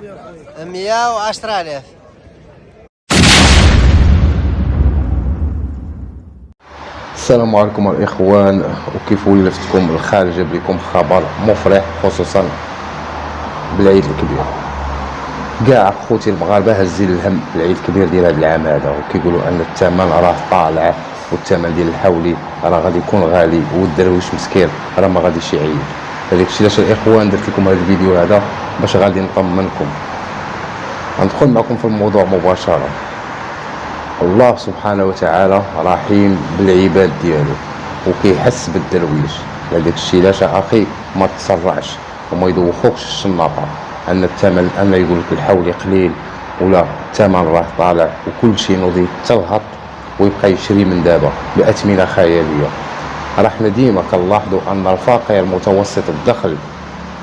110,000. السلام عليكم الاخوان. وكيف ولفتكم الخال جاب لكم خبر مفرح خصوصا بالعيد الكبير. كاع خوتي المغاربه هازين الهم العيد الكبير ديال هذا العام هذا، وكيقولوا ان الثمن راه طالع والثمن ديال الحولي راه غادي يكون غالي والدرويش مسكين راه ما غاديش يعيد. هذاك الشيء علاش الاخوان درت لكم هذا الفيديو هذا باش غادي نطمنكم. غندخل معكم في الموضوع مباشره. الله سبحانه وتعالى رحيم بالعباد ديالو وكيحس بالدرويش. لهذاك الشيء علاش اخي ما تسرعش وما يدوخوكش الشناطه ان الثمن ان يقول لك الحولي قليل ولا الثمن راه طالع وكل شيء نوضي تلهط ويبقى يشري من دابا باثمنه خياليه. راه حنا ديما كنلاحظوا ان الفقير متوسط الدخل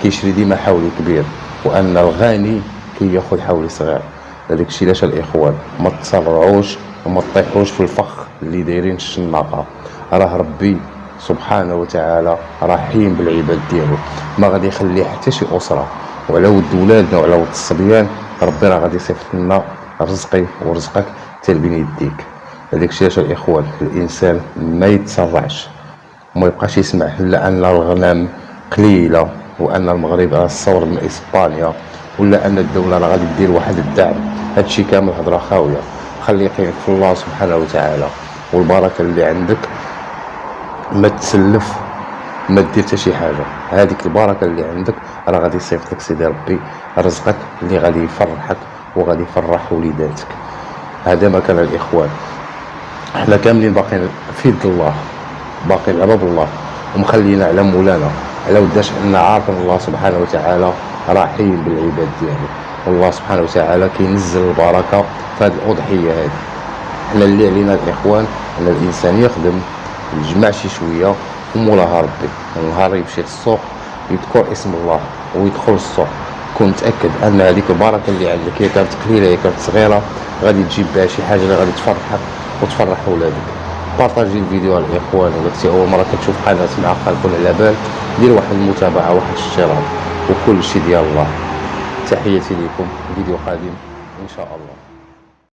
كيشري ديما حولي كبير وان الغني كياخذ حولي صغير. هذاك الشيء علاش الاخوان ما تسرعوش وما تطيحوش في الفخ اللي دايرين الشناقه. راه ربي سبحانه وتعالى رحيم بالعباد ديالو، ما غادي يخلي حتى شي اسره وعلى ود ولادنا وعلى ود الصبيان. ربي راه غادي يصيفط لنا رزقي ورزقك حتى لبين يديك. هذاك الشيء علاش الاخوان الانسان ما يتسرعش وما يبقاش يسمع لا ان الغنم قليله وان المغرب راه استورد من اسبانيا ولا ان الدوله راه غادي دير واحد الدعم. هادشي كامل هضره خاويه. خلي يقينك في الله سبحانه وتعالى والبركه اللي عندك. ما تسلف ما دير حتى شي حاجه. هذيك البركه اللي عندك راه غادي يصيفط لك سيدي ربي رزقك اللي غادي يفرحك وغادي يفرح وليداتك. هذا ما كان الاخوان. احنا كاملين باقيين في يد الله، باقيين على باب الله ومخلينا على مولانا على وداش ان عارفين الله سبحانه وتعالى رحيم بالعباد ديالو. والله سبحانه وتعالى كينزل البركه في هذه الاضحيه هذه. حنا اللي علينا الاخوان ان الانسان يخدم يجمع شي شويه ومولاها ربي ونهار يمشي للسوق يذكر اسم الله ويدخل السوق كون متاكد ان هذيك البركه اللي عندك هي كانت قليله هي كانت صغيره غادي تجيب بها شي حاجه اللي غادي تفرحك وتفرح ولادك. بارطاجي الفيديو الاخوان. ولا كنتي اول مره كتشوف قناه مع خالكم على بال دير واحد المتابعه واحد الاشتراك وكل شيء ديال الله. تحياتي لكم. فيديو قادم ان شاء الله.